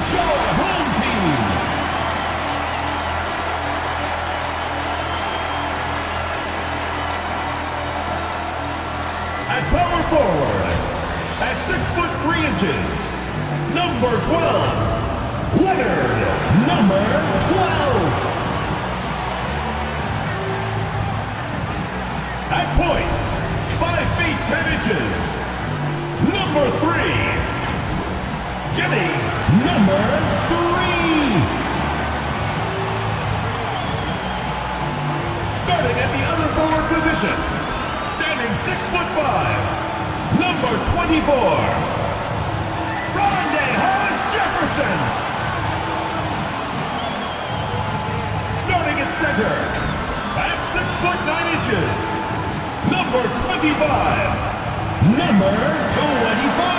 represent your home team. At power forward, at 6'3", number 12, Leonard, number 12. At point, 5 feet 10 inches, number 3, Jimmy, number 3. Starting at the other forward position, standing 6'5", number 24, Brownlee Jefferson. Starting at center, at 6'9", number 25, number 25.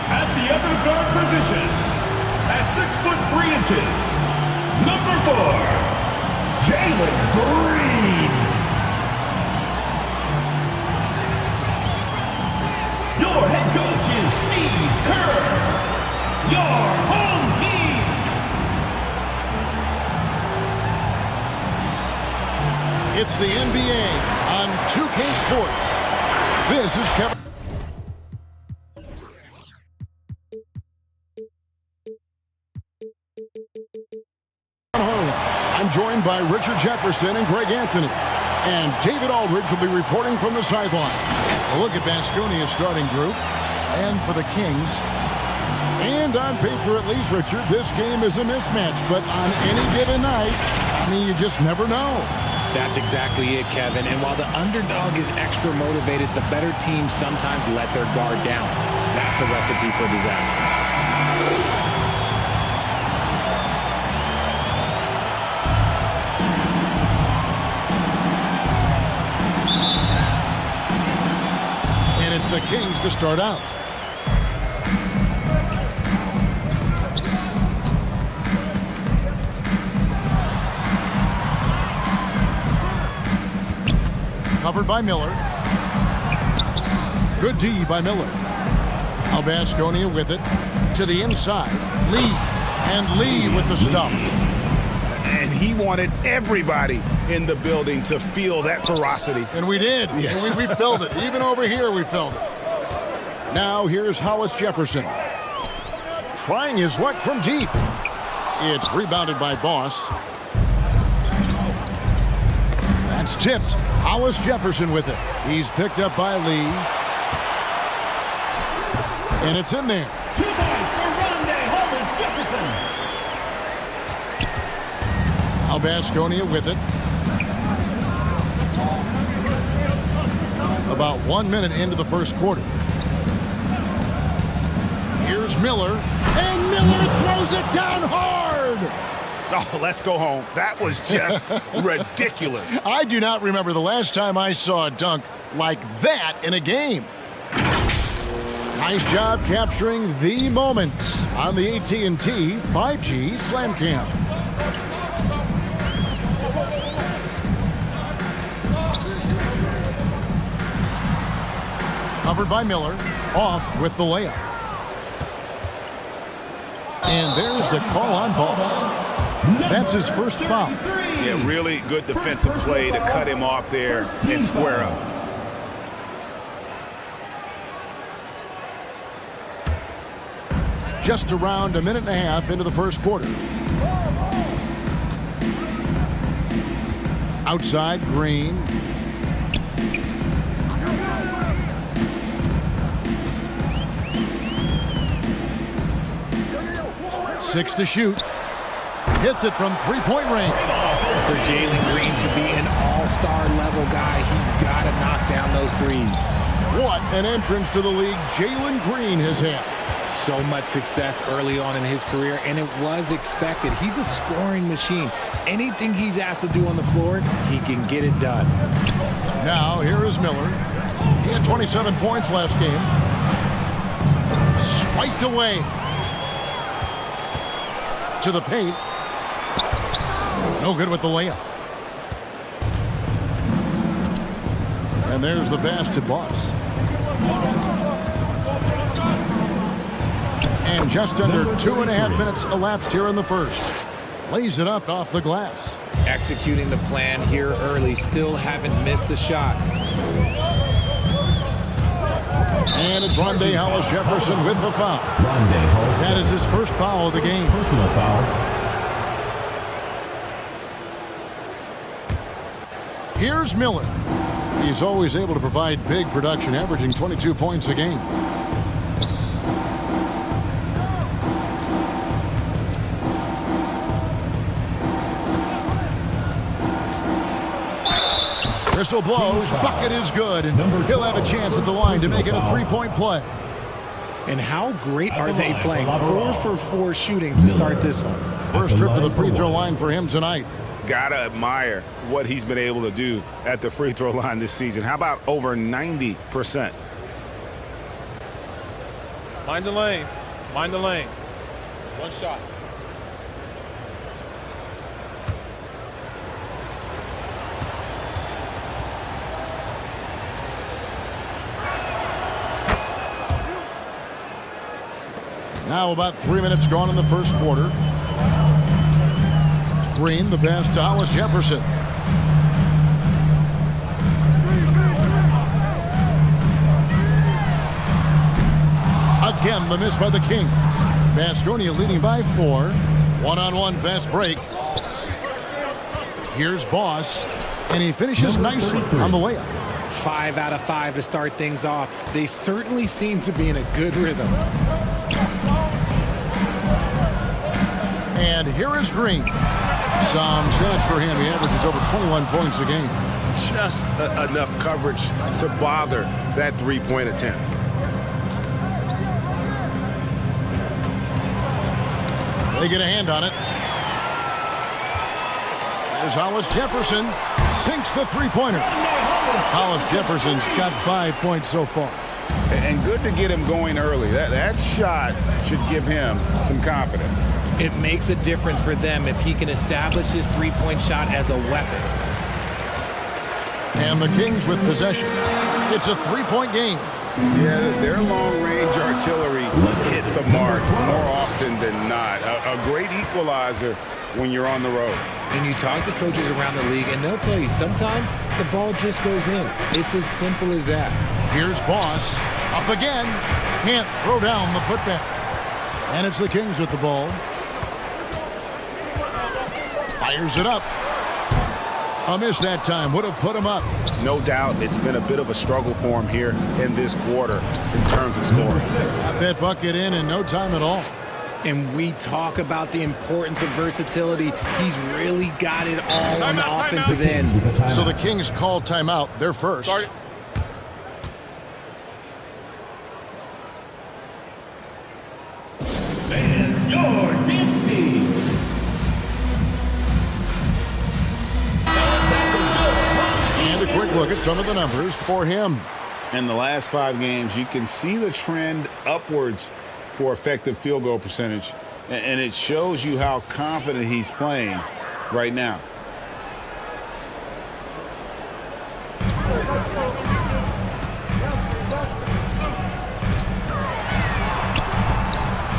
At the other guard position, at 6'3", number 4, Jalen Green. Your head coach is Steve Kerr. Your home team. It's the NBA on 2K Sports. This is Kevin. I'm joined by Richard Jefferson and Greg Anthony. And David Aldridge will be reporting from the sideline. A look at Baskonia's starting group. And for the Kings, and on paper at least, Richard, this game is a mismatch. But on any given night, I mean, you just never know. That's exactly it, Kevin. And while the underdog is extra motivated, the better teams sometimes let their guard down. That's a recipe for disaster. It's the Kings to start out. Covered by Miller. Good D by Miller. Now Baskonia with it to the inside. Lee. And Lee with the stuff. And he wanted everybody in the building to feel that ferocity. And we did. Yeah. And we felt it. Even over here, we felt it. Now here's Hollis Jefferson. Trying his luck from deep. It's rebounded by Boss. That's tipped. Hollis Jefferson with it. He's picked up by Lee. And it's in there. 2 points for Hollis Jefferson. Now Baskonia with it. About 1 minute into the first quarter. Here's Miller. And Miller throws it down hard. Oh, let's go home. That was just ridiculous. I do not remember the last time I saw a dunk like that in a game. Nice job capturing the moments on the AT&T 5G Slam Cam. Covered by Miller. Off with the layup. And there's the call on Boss. That's his first foul. Yeah, really good defensive play to cut him off there and square up. Just around a minute and a half into the first quarter. Outside, Green. Six to shoot. Hits it from three-point range. For Jalen Green to be an all-star level guy, he's got to knock down those threes. What an entrance to the league Jalen Green has had. So much success early on in his career, and it was expected. He's a scoring machine. Anything he's asked to do on the floor, he can get it done. Now, here is Miller. He had 27 points last game. Swiped away. To the paint. No good with the layup. And there's the pass to Boss. And just under 2.5 minutes elapsed here in the first. Lays it up off the glass. Executing the plan here early. Still haven't missed a shot. And it's Rondé Hollis Jefferson with the foul. That is his first foul of the game. Personal foul. Here's Miller. He's always able to provide big production, averaging 22 points a game. Whistle blows, bucket is good, and he'll have a chance at the line to make it a three-point play. And how great are they playing? 4 for 4 shooting to start this one. First trip to the free throw line for him tonight. Gotta admire what he's been able to do at the free throw line this season. How about over 90%? Mind the lanes. Mind the lanes. One shot. Now about 3 minutes gone in the first quarter. Green, the pass to Hollis Jefferson. Again, the miss by the Kings. Baskonia leading by 4. One-on-one fast break. Here's Boss, and he finishes nicely on the layup. 5 out of 5 to start things off. They certainly seem to be in a good rhythm. And here is Green. Some stats for him. He averages over 21 points a game. Just enough coverage to bother that three-point attempt. They get a hand on it. There's Hollis Jefferson. Sinks the three-pointer. Hollis Jefferson's got 5 points so far. And good to get him going early. That shot should give him some confidence. It makes a difference for them if he can establish his three-point shot as a weapon. And the Kings with possession. It's a three-point game. Yeah, their long-range artillery hit the mark more often than not. A great equalizer when you're on the road. And you talk to coaches around the league, and they'll tell you sometimes the ball just goes in. It's as simple as that. Here's Boss. Up again. Can't throw down the putback. And it's the Kings with the ball. Fires it up. A miss that time. Would have put him up. No doubt it's been a bit of a struggle for him here in this quarter in terms of scoring. Got that bucket in no time at all. And we talk about the importance of versatility. He's really got it all on the offensive end. So the Kings call timeout. They're first. Start it. And your dance team. And a quick look at some of the numbers for him. In the last 5 games, you can see the trend upwards for effective field goal percentage, and it shows you how confident he's playing right now.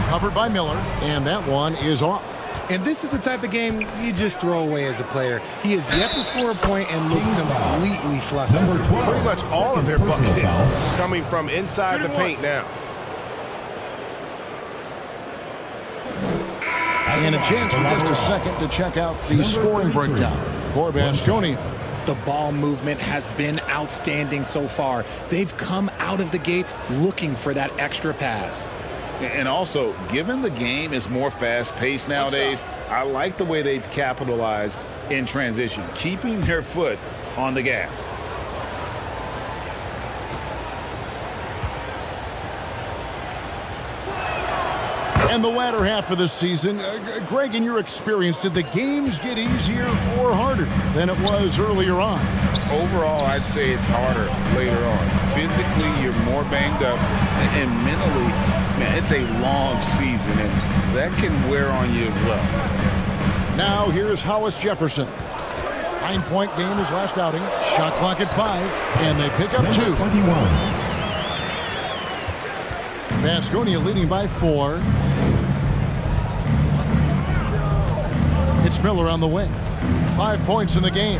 Covered by Miller, and that one is off. And this is the type of game you just throw away as a player. He has yet to score a point and looks completely flustered. Pretty much all of their buckets coming from inside the paint now. And a chance for just a second to check out the scoring breakdown for Baskonia. The ball movement has been outstanding so far. They've come out of the gate looking for that extra pass. And also, given the game is more fast-paced nowadays, I like the way they've capitalized in transition, keeping their foot on the gas. And the latter half of the season, Greg, in your experience, did the games get easier or harder than it was earlier on? Overall, I'd say it's harder later on. Physically, you're more banged up, and mentally, man, it's a long season, and that can wear on you as well. Now here's Hollis Jefferson. 9-point game his last outing. Shot clock at 5, and they pick up 2. Vasconia leading by 4. It's Miller on the wing. 5 points in the game.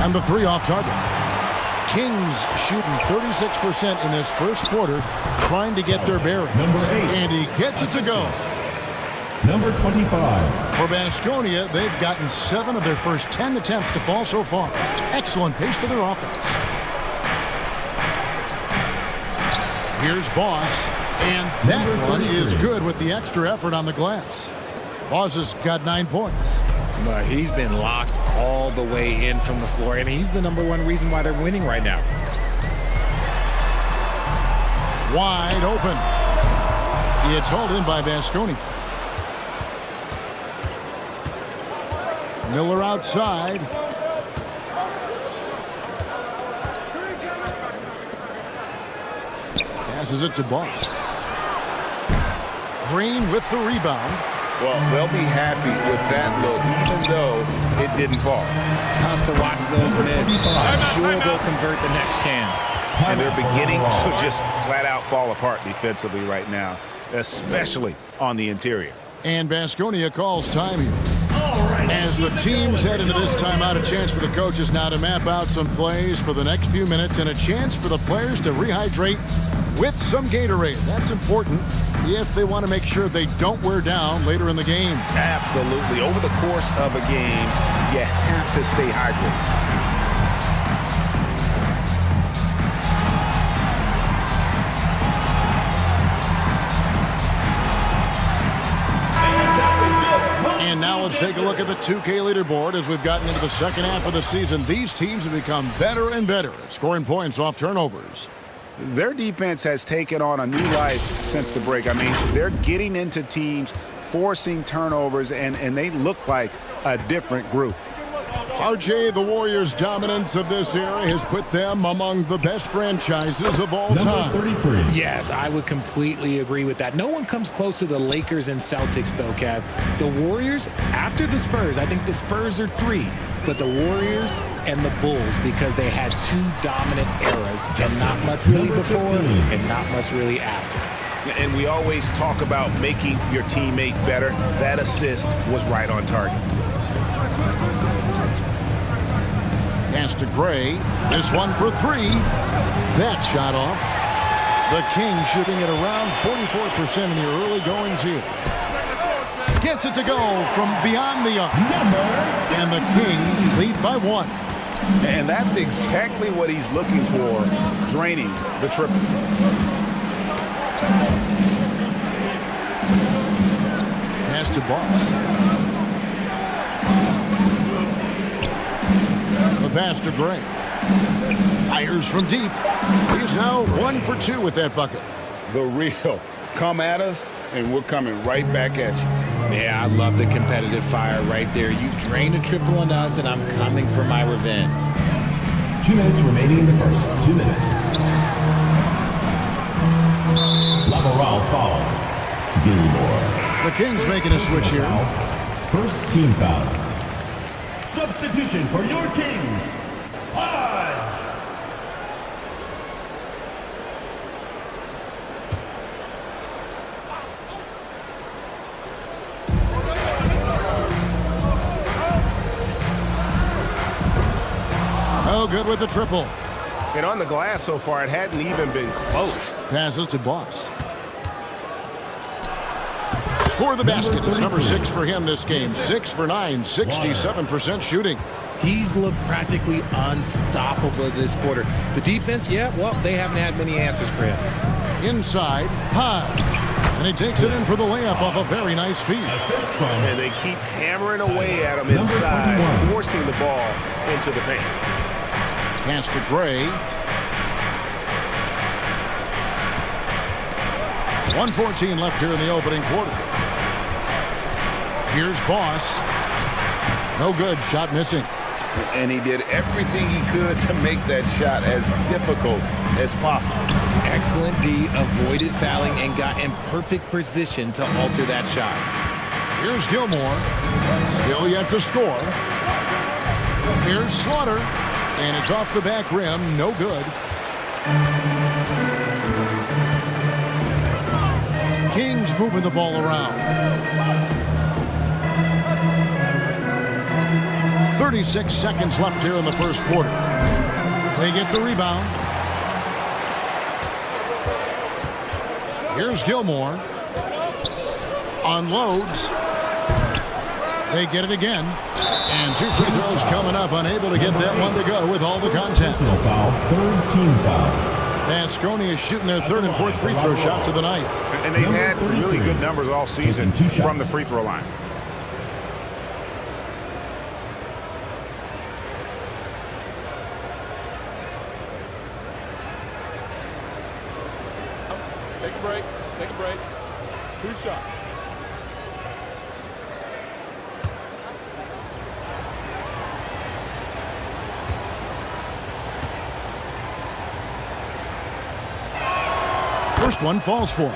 And the 3 off target. Kings shooting 36% in this first quarter, trying to get their bearings. Number 8. And he gets it to go. Number 25. For Vasconia, they've gotten 7 of their first 10 attempts to fall so far. Excellent pace to their offense. Here's Boss, and that one is good with the extra effort on the glass. Boss has got 9 points. He's been locked all the way in from the floor, and he's the #1 reason why they're winning right now. Wide open. It's hauled in by Vasconia. Miller outside. Passes it to Boss. Green with the rebound. Well, they'll be happy with that look, even though it didn't fall. Tough to watch those miss. I'm sure they'll convert the next chance. And they're beginning to just flat out fall apart defensively right now, especially on the interior. And Vasconia calls time here. As the teams head into this timeout, a chance for the coaches now to map out some plays for the next few minutes and a chance for the players to rehydrate with some Gatorade. That's important if they want to make sure they don't wear down later in the game. Absolutely. Over the course of a game, you have to stay hydrated. And now let's take a look at the 2K leaderboard as we've gotten into the second half of the season. These teams have become better and better at scoring points off turnovers. Their defense has taken on a new life since the break. I mean, they're getting into teams, forcing turnovers, and they look like a different group. RJ, the Warriors' dominance of this era has put them among the best franchises of all time. Number 33. Yes, I would completely agree with that. No one comes close to the Lakers and Celtics, though, Kev. The Warriors, after the Spurs, I think the Spurs are 3, but the Warriors and the Bulls, because they had 2 dominant eras, and not much really before and not much really after. And we always talk about making your teammate better. That assist was right on target. Pass to Gray. This one for 3. That shot off. The Kings shooting at around 44% in the early goings here. Gets it to go from beyond the arc. And the Kings lead by 1. And that's exactly what he's looking for, draining the triple. Pass to Boss. The pass to Gray. Fires from deep. He's now 1 for 2 with that bucket. The real. Come at us, and we're coming right back at you. Yeah, I love the competitive fire right there. You drain a triple on us, and I'm coming for my revenge. 2 minutes remaining in the first. 2 minutes. Lamoral foul. Gilmore. The Kings making a switch here. First team foul. Substitution for your Kings. Hodge. Oh, good with the triple. And on the glass so far, it hadn't even been close. Passes to Boss. Score the basket. It's number 6 for him this game. 6 for 9, 67% shooting. He's looked practically unstoppable this quarter. The defense, yeah, well, they haven't had many answers for him. Inside, Hodge. And he takes it in for the layup off a very nice feed. And they keep hammering away at him inside, forcing the ball into the paint. Pass to Gray. 1:14 left here in the opening quarter. Here's Boss. No good. Shot missing. And he did everything he could to make that shot as difficult as possible. Excellent D, avoided fouling, and got in perfect position to alter that shot. Here's Gilmore. Still yet to score. Here's Slaughter. And it's off the back rim. No good. Kings moving the ball around. 36 seconds left here in the first quarter. They get the rebound. Here's Gilmore. Unloads. They get it again. And 2 free throws coming up. Unable to get that one to go with all the contact. Personal foul, third team foul. Basconia is shooting their 3rd and 4th free throw shots of the night. And they've had really good numbers all season from the free throw line. Take a break. Take a break. 2 shots. First one falls for him.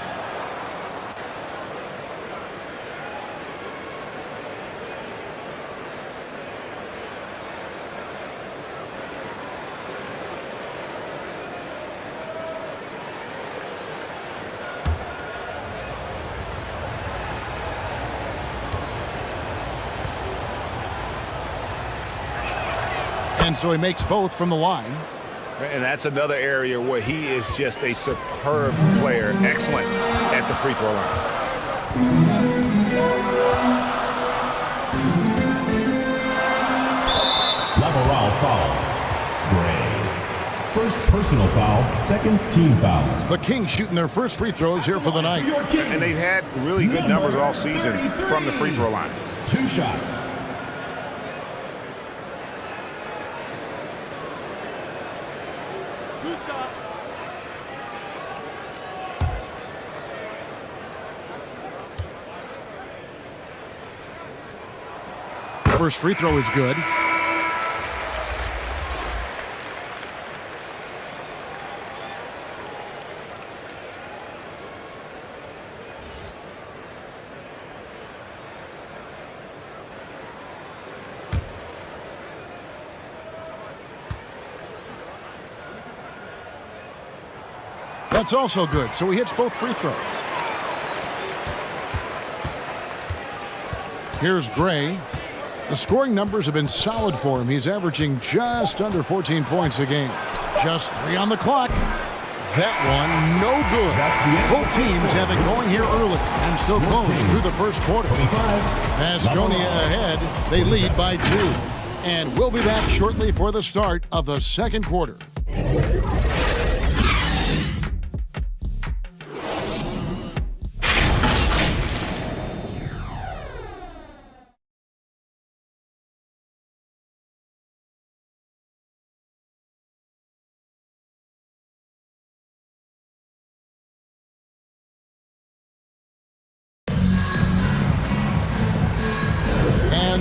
And so he makes both from the line. And that's another area where he is just a superb player. Excellent at the free throw line. Lateral foul. Gray. First personal foul, 2nd team foul. The Kings shooting their first free throws here for the night. And they've had really good numbers all season from the free throw line. 2 shots. First free throw is good. That's also good, so he hits both free throws. Here's Gray. The scoring numbers have been solid for him. He's averaging just under 14 points a game. Just 3 on the clock. That one, no good. Both teams have it going here early and still close through the first quarter. Basconia ahead. They lead by 2. And we'll be back shortly for the start of the second quarter.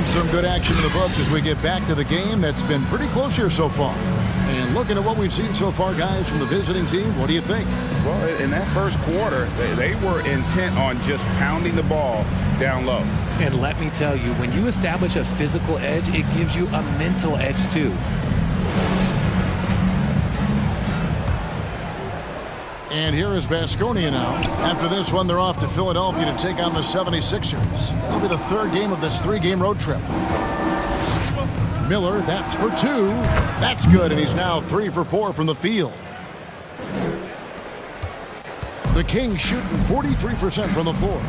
Some good action in the books as we get back to the game that's been pretty close here so far. And looking at what we've seen so far, guys, from the visiting team, what do you think? Well, in that first quarter, they were intent on just pounding the ball down low. And let me tell you, when you establish a physical edge, it gives you a mental edge too. And here is Basconia now. After this one, they're off to Philadelphia to take on the 76ers. That'll be the 3rd game of this 3-game road trip. Miller, that's for 2. That's good, and he's now 3 for 4 from the field. The Kings shooting 43% from the floor.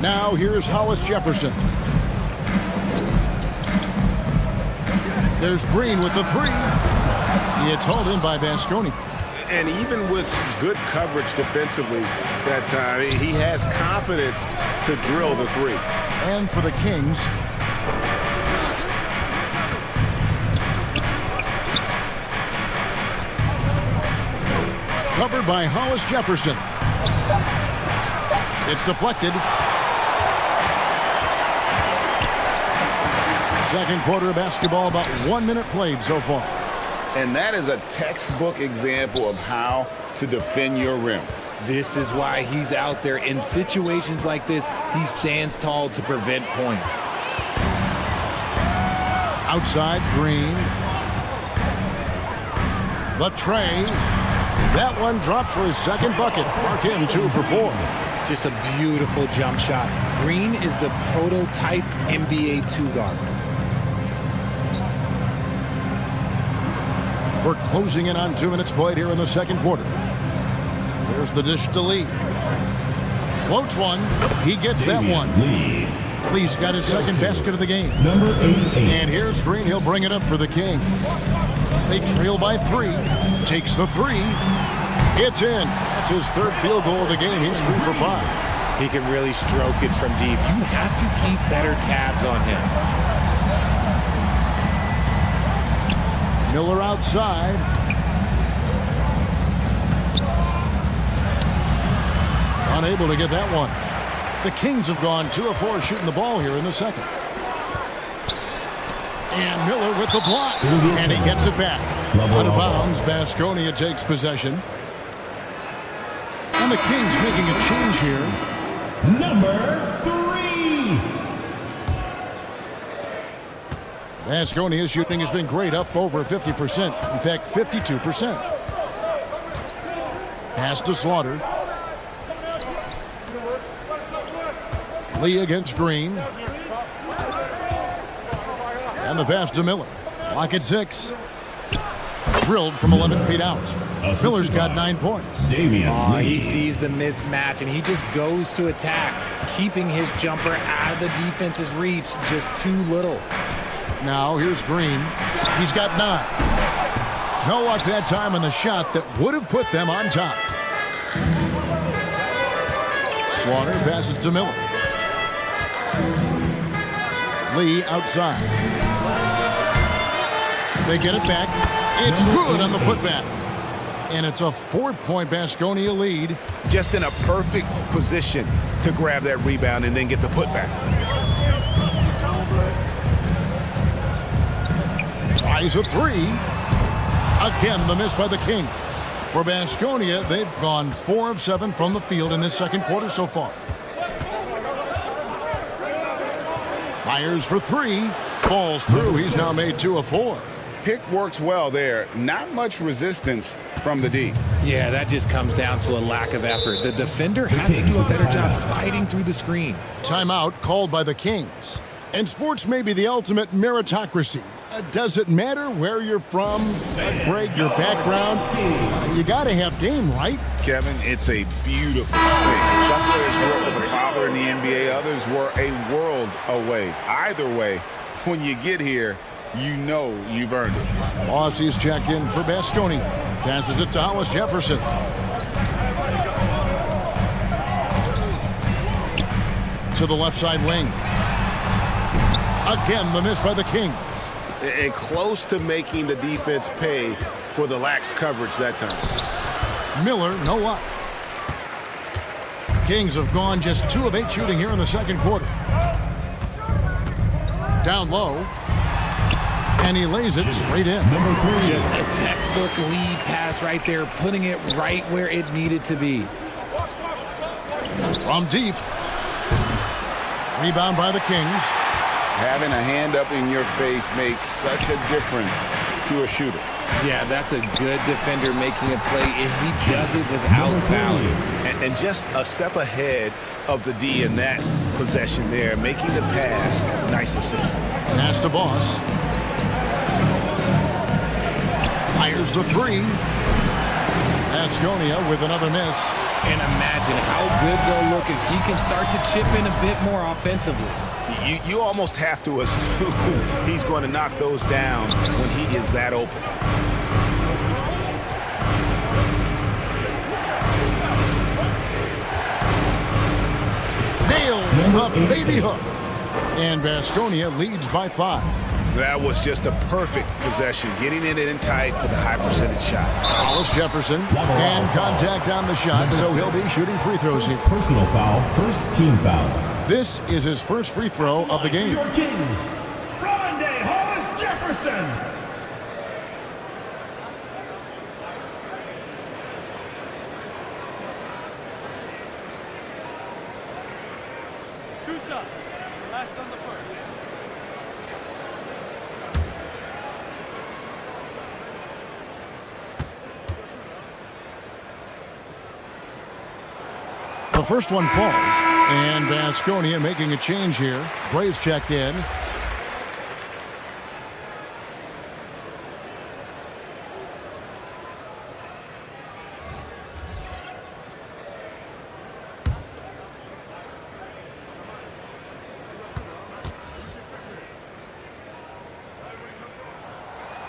Now here's Hollis Jefferson. There's Green with the 3. It's hauled in by Basconia. And even with good coverage defensively that time, he has confidence to drill the 3. And for the Kings, covered by Hollis Jefferson. It's deflected. Second quarter of basketball, about 1 minute played so far. And that is a textbook example of how to defend your rim. This is why he's out there. In situations like this, he stands tall to prevent points. Outside, Green. The tray. That one dropped for his second bucket. Mark him 2 for 4. Just a beautiful jump shot. Green is the prototype NBA 2-guard. We're closing in on 2 minutes played here in the second quarter. There's the dish to Lee. Floats one. He gets that one. Lee's got his second basket of the game. Number 88. And here's Green. He'll bring it up for the King. They trail by 3. Takes the 3. It's in. That's his third field goal of the game. He's 3 for 5. He can really stroke it from deep. You have to keep better tabs on him. Miller outside. Unable to get that one. The Kings have gone 2 of 4 shooting the ball here in the second. And Miller with the block. And he gets it back. Out of bounds, Baskonia takes possession. And the Kings making a change here. Number 3. Baskonia's shooting has been great, up over 50%. In fact, 52%. Pass to Slaughter. Lee against Green. And the pass to Miller. Lock at 6. Drilled from 11 feet out. Miller's got 9 points. He sees the mismatch, and he just goes to attack, keeping his jumper out of the defense's reach. Just too little. Now here's Green. He's got 9. No luck that time on the shot that would have put them on top. Slaughter passes to Miller. Lee outside. They get it back. It's good on the putback. And it's a 4-point Baskonia lead. Just in a perfect position to grab that rebound and then get the putback. Tries a 3. Again, the miss by the Kings. For Baskonia, they've gone 4 of 7 from the field in this second quarter so far. Fires for 3. Falls through. He's now made 2 of 4. Pick works well there. Not much resistance from the D. Yeah, that just comes down to a lack of effort. The defender has to do a better job fighting through the screen. Timeout called by the Kings. And sports may be the ultimate meritocracy. Does it matter where you're from, Greg, your background? You got to have game, right? Kevin, it's a beautiful thing. Some players grew up with a father in the NBA. Others were a world away. Either way, when you get here, you know you've earned it. Aussie's checked in for Baskonia. Passes it to Hollis Jefferson. To the left side wing. Again, the miss by the Kings. And close to making the defense pay for the lax coverage that time. Miller, no luck. Kings have gone just 2 of 8 shooting here in the second quarter. Down low. And he lays it straight in. Number 3. Just a textbook lead pass right there, putting it right where it needed to be. From deep. Rebound by the Kings. Having a hand up in your face makes such a difference to a shooter. Yeah, that's a good defender making a play, and he does it without fouling. And just a step ahead of the D in that possession there, making the pass. Nice assist. Pass to Boss. Fires the 3. Baskonia with another miss. And imagine how good they'll look if he can start to chip in a bit more offensively. You almost have to assume he's going to knock those down when he is that open. Nails the baby hook. And Baskonia leads by 5. That was just a perfect possession, getting it in tight for the high percentage shot. Hollis Jefferson, and contact on the shot, so he'll be shooting free throws here. Personal foul, first team foul. This is his first free throw of the game. Your Kings, Hollis Jefferson. Two shots. Last on the first. first one falls. And Baskonia making a change here. Bray's checked in.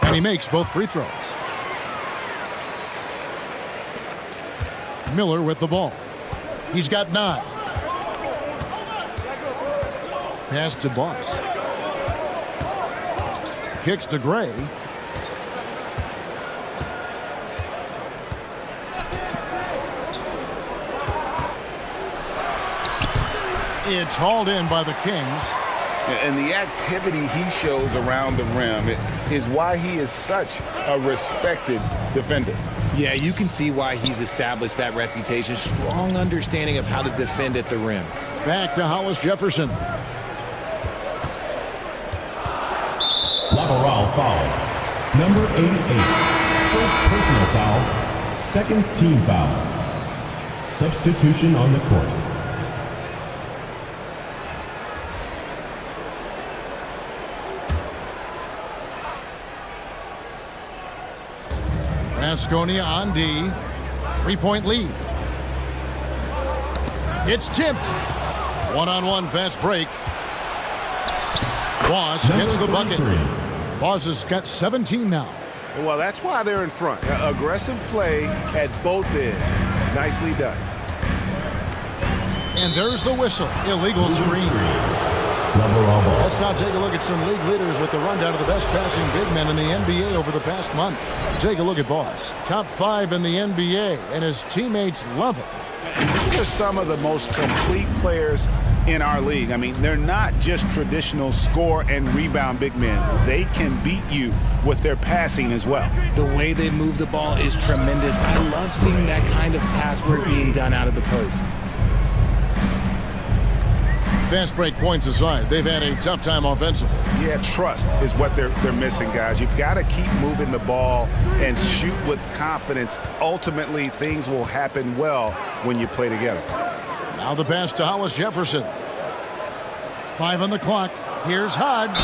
And he makes both free throws. Miller with the ball. He's got 9. Pass to Boss. Kicks to Gray. It's hauled in by the Kings. And the activity he shows around the rim is why he is such a respected defender. Yeah, you can see why he's established that reputation. Strong understanding of how to defend at the rim. Back to Hollis Jefferson. Lateral foul. Number 88. First personal foul. Second team foul. Substitution on the court. Baskonia on D. 3-point lead. It's tipped. One-on-one fast break. Boss gets the bucket. Boss has got 17 now. Well, that's why they're in front. Aggressive play at both ends. Nicely done. And there's the whistle. Illegal screen. Let's now take a look at some league leaders with the rundown of the best passing big men in the NBA over the past month. Take a look at Boss. Top 5 in the NBA, and his teammates love him. These are some of the most complete players in our league. I mean, they're not just traditional score and rebound big men. They can beat you with their passing as well. The way they move the ball is tremendous. I love seeing that kind of pass work being done out of the post. Fast break points aside, they've had a tough time offensively. Yeah, trust is what they're missing, guys. You've got to keep moving the ball and shoot with confidence. Ultimately, things will happen well when you play together. Now the pass to Hollis Jefferson. 5 on the clock. Here's Hodge.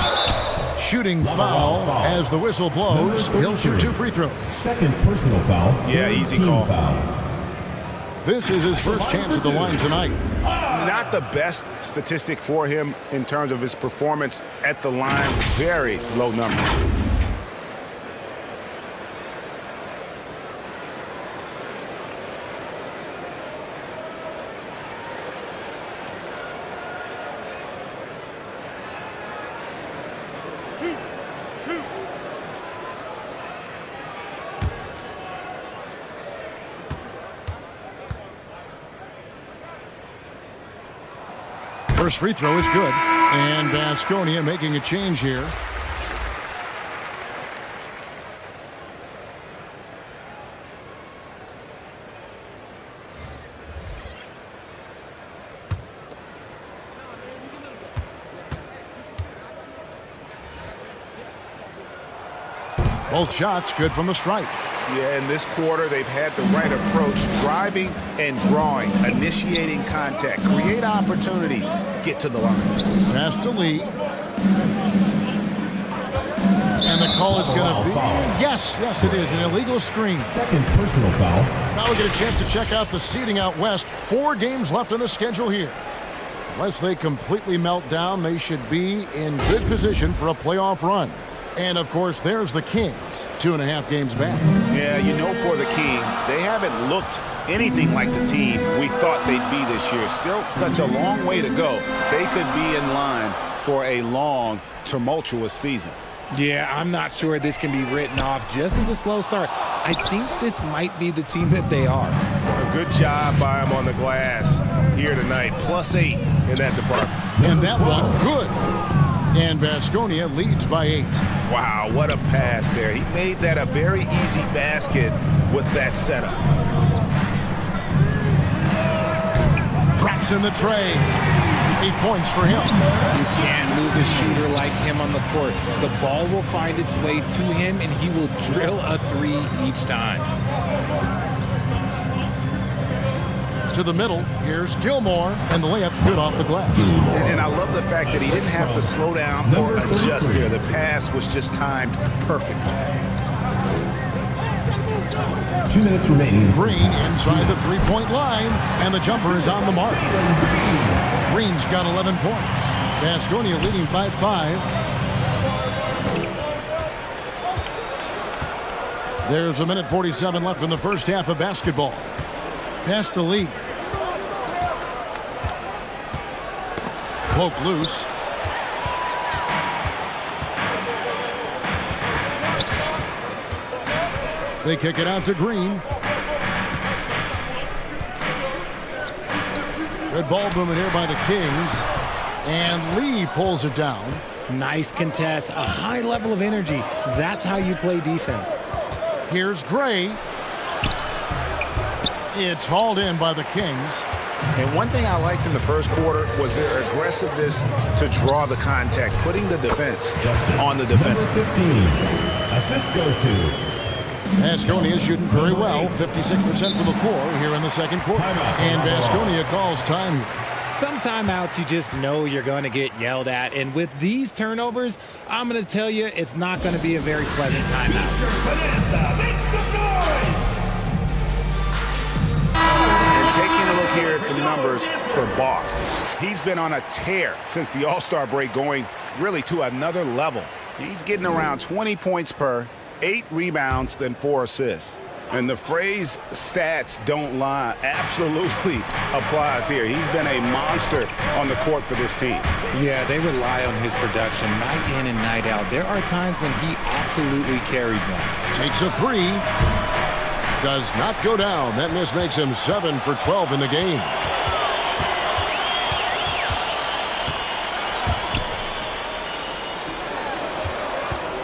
Shooting foul as the whistle blows. He'll shoot 2 free throws. Second personal foul. Yeah, easy call. Foul. This is his first chance at the line tonight. Not the best statistic for him in terms of his performance at the line. Very low number. First free throw is good. And Baskonia making a change here. Both shots good from the stripe. Yeah, in this quarter, they've had the right approach, driving and drawing, initiating contact, create opportunities, get to the line. Pass to Lee. And the call is going to be... Yes, it is. An illegal screen. Second personal foul. Now we get a chance to check out the seeding out west. 4 games left on the schedule here. Unless they completely melt down, they should be in good position for a playoff run. And, of course, there's the Kings, 2.5 games back. Yeah, you know, for the Kings, they haven't looked anything like the team we thought they'd be this year. Still such a long way to go. They could be in line for a long, tumultuous season. Yeah, I'm not sure this can be written off just as a slow start. I think this might be the team that they are. A good job by them on the glass here tonight. +8 in that department. And that one, good. And Baskonia leads by 8. Wow, what a pass there. He made that a very easy basket with that setup. Drops in the tray. 8 points for him. You can't lose a shooter like him on the court. The ball will find its way to him, and he will drill a 3 each time. To the middle, here's Gilmore, and the layup's good off the glass. And I love the fact that he didn't have to slow down or adjust there. The pass was just timed perfectly. 2 minutes remaining. Green inside the three-point line, and the jumper is on the mark. Green's got 11 points. Baskonia leading by 5. There's 1:47 left in the first half of basketball. Pass to Lee. Poke loose. They kick it out to Green. Good ball movement here by the Kings. And Lee pulls it down. Nice contest, a high level of energy. That's how you play defense. Here's Gray. It's hauled in by the Kings. And one thing I liked in the first quarter was their aggressiveness to draw the contact, putting the defense on the defensive. Number 15. Assist goes to Baskonia shooting very well, 56% from the floor here in the second quarter. And Baskonia calls time here. Some timeouts you just know you're going to get yelled at. And with these turnovers, I'm going to tell you it's not going to be a very pleasant timeout. Make some noise! And taking a look here at some numbers for Boss. He's been on a tear since the All-Star break, going really to another level. He's getting around 20 points per, 8 rebounds, then 4 assists. And the phrase stats don't lie absolutely applies here. He's been a monster on the court for this team. Yeah, they rely on his production night in and night out. There are times when he absolutely carries them. Takes a 3. Does not go down. That miss makes him 7 for 12 in the game.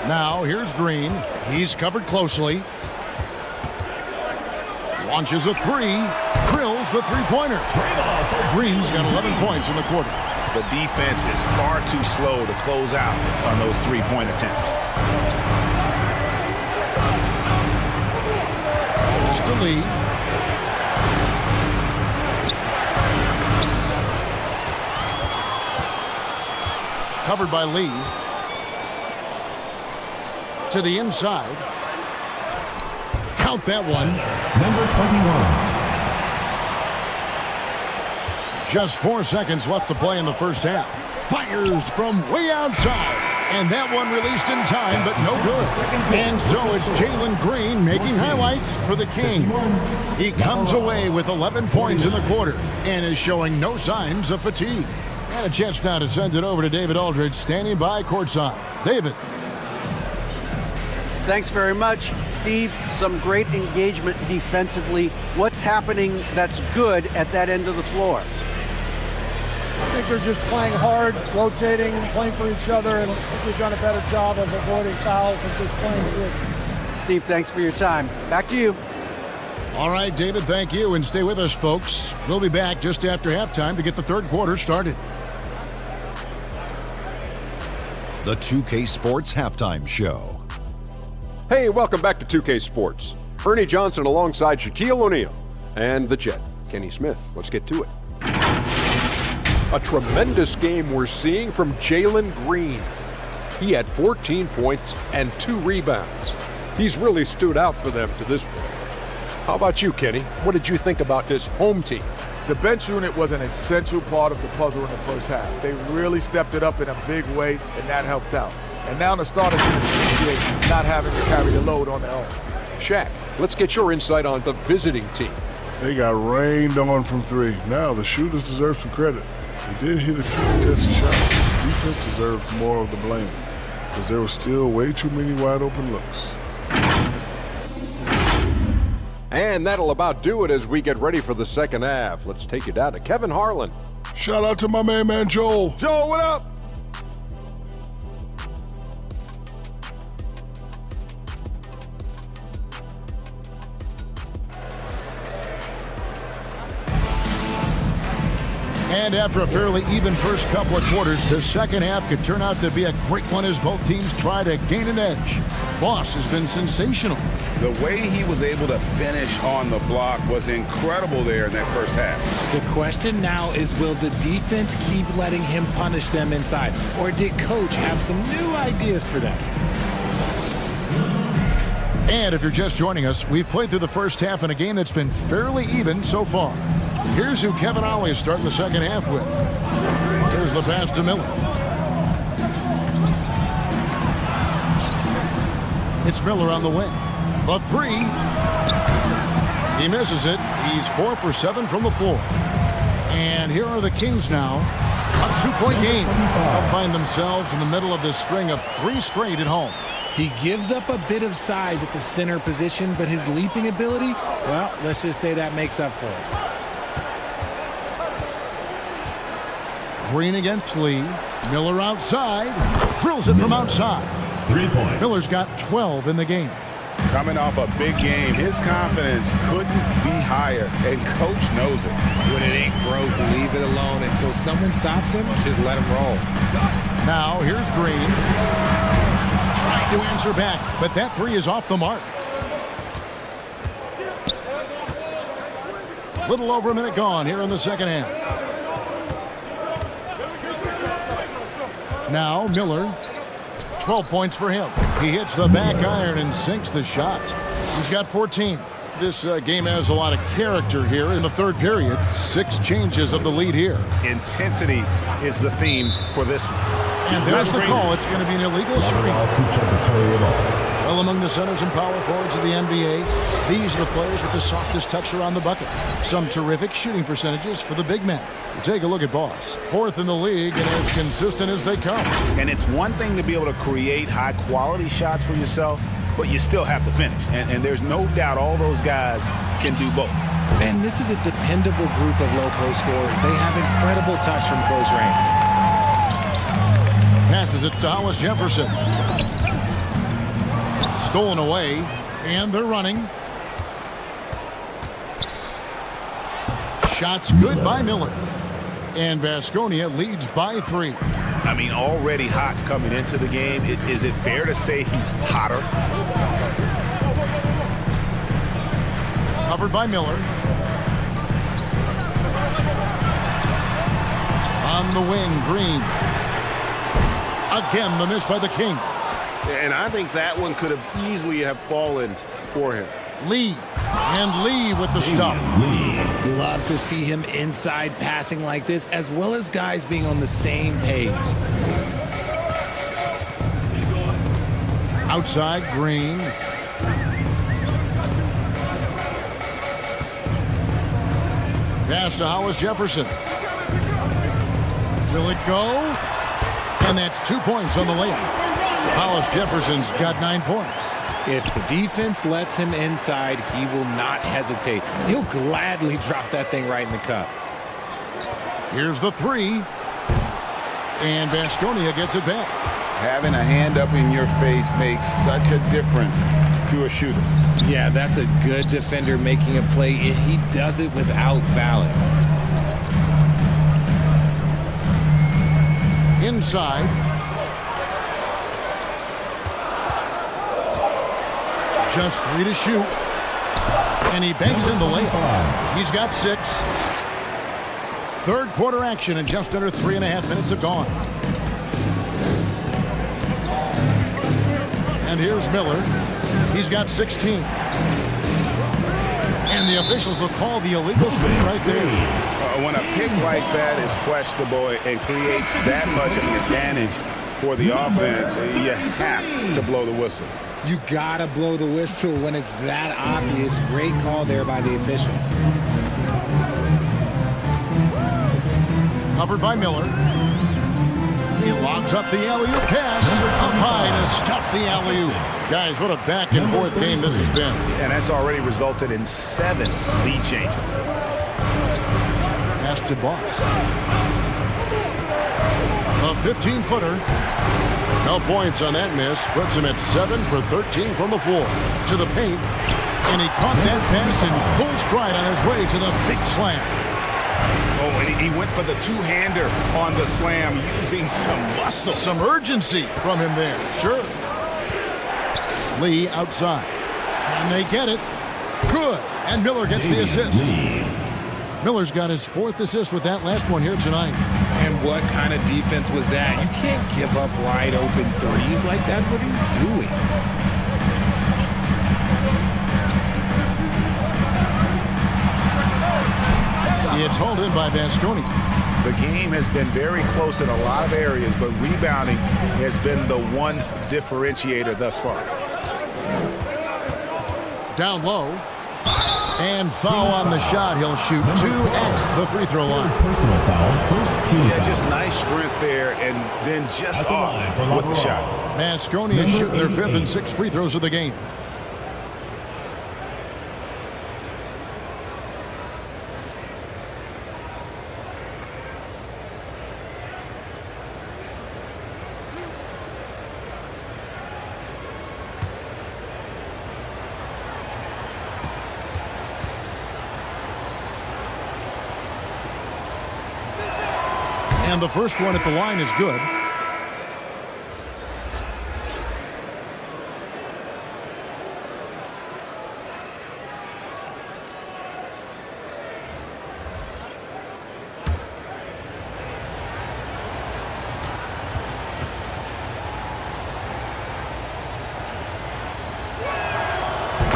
Now here's Green. He's covered closely. Launches a 3. Drills the three-pointer. Green's got 11 points in the quarter. The defense is far too slow to close out on those three-point attempts. Pass to Lee. Covered by Lee. To the inside. Count that one. Number 21. Just 4 seconds left to play in the first half. Fires from way outside. And that one released in time, but no good. And so it's Jalen Green making highlights for the King. He comes away with 11 points in the quarter and is showing no signs of fatigue. And a chance now to send it over to David Aldridge, standing by courtside. David. Thanks very much, Steve. Some great engagement defensively. What's happening that's good at that end of the floor? I think they're just playing hard, rotating, playing for each other, and I think we've done a better job of avoiding fouls and just playing good. Steve, thanks for your time. Back to you. All right, David, thank you, and stay with us, folks. We'll be back just after halftime to get the third quarter started. The 2K Sports Halftime Show. Hey, welcome back to 2K Sports. Ernie Johnson alongside Shaquille O'Neal and the Jet, Kenny Smith. Let's get to it. A tremendous game we're seeing from Jalen Green. He had 14 points and 2 rebounds. He's really stood out for them to this point. How about you, Kenny? What did you think about this home team? The bench unit was an essential part of the puzzle in the first half. They really stepped it up in a big way, and that helped out. And now the starters can appreciate not having to carry the load on their own. Shaq, let's get your insight on the visiting team. They got rained on from 3. Now the shooters deserve some credit. They did hit a few contested shots. The defense deserved more of the blame because there were still way too many wide open looks. And that'll about do it as we get ready for the second half. Let's take you down to Kevin Harlan. Shout out to my man Joel. Joel, what up? And after a fairly even first couple of quarters, the second half could turn out to be a great one as both teams try to gain an edge. Boss has been sensational. The way he was able to finish on the block was incredible there in that first half. The question now is, will the defense keep letting him punish them inside? Or did Coach have some new ideas for them? And if you're just joining us, we've played through the first half in a game that's been fairly even so far. Here's who Kevin Ollie is starting the second half with. Here's the pass to Miller. It's Miller on the wing. The three. He misses it. He's 4 for 7 from the floor. And here are the Kings now. A 2-point game. They'll find themselves in the middle of this string of 3 straight at home. He gives up a bit of size at the center position, but his leaping ability, well, let's just say that makes up for it. Green against Lee. Miller outside. Drills it from outside. 3 points. Miller's got 12 in the game. Coming off a big game, his confidence couldn't be higher, and Coach knows it. When it ain't broke, leave it alone until someone stops him. Just let him roll. Now here's Green. Trying to answer back, but that 3 is off the mark. Little over a minute gone here in the second half. Now Miller. 12 points for him. He hits the back iron and sinks the shot. He's got 14. This game has a lot of character here in the third period. 6 changes of the lead here. Intensity is the theme for this one. And there's the call. It's going to be an illegal screen. Well, among the centers and power forwards of the NBA, these are the players with the softest touch around the bucket. Some terrific shooting percentages for the big men. You take a look at Boss. 4th in the league and as consistent as they come. And it's one thing to be able to create high-quality shots for yourself, but you still have to finish. And there's no doubt all those guys can do both. And this is a dependable group of low-post scorers. They have incredible touch from close range. Passes it to Hollis Jefferson. Stolen away, and they're running. Shots good by Miller. And Vasconia leads by 3. I mean, already hot coming into the game. Is it fair to say he's hotter? Covered by Miller. On the wing, Green. Again, the miss by the Kings. And I think that one could have easily have fallen for him. Lee. And Lee with the stuff. Love to see him inside passing like this, as well as guys being on the same page. Outside, Green. Pass to Hollis Jefferson. Will it go? And that's 2 points on the layup. Hollis Jefferson's got 9 points. If the defense lets him inside, he will not hesitate. He'll gladly drop that thing right in the cup. Here's the 3. And Vasconia gets it back. Having a hand up in your face makes such a difference to a shooter. Yeah, that's a good defender making a play, and he does it without fouling. Inside. Just 3 to shoot. And he banks in the layup. He's got 6. Third quarter action, and just under 3.5 minutes have gone. And here's Miller. He's got 16. And the officials will call the illegal screen right there. When a pick like that is questionable and creates that much of an advantage for the offense, you have to blow the whistle. You gotta blow the whistle when it's that obvious. Great call there by the official. Covered by Miller. He lobs up the alley-oop pass. Up high to stuff the alley-oop. Guys, what a back-and-forth game this has been. And that's already resulted in 7 lead changes. Pass to Boss. A 15-footer. No points on that miss. Puts him at 7 for 13 from the floor. To the paint. And he caught that pass in full stride on his way to the big slam. Oh, and he went for the two-hander on the slam, using some muscle. Some urgency from him there. Sure. Lee outside. And they get it. Good. And Miller gets the assist. Miller's got his 4th assist with that last one here tonight. And what kind of defense was that? You can't give up wide open threes like that. What are you doing? It's hauled in by Vasconi. The game has been very close in a lot of areas, but rebounding has been the one differentiator thus far. Down low. And foul on the shot. He'll shoot 2 at the free throw line. Personal foul, first team Yeah, foul. just nice strength there, and then just off with the shot. Vasconi is shooting their 5th and 6th free throws of the game. And the first one at the line is good.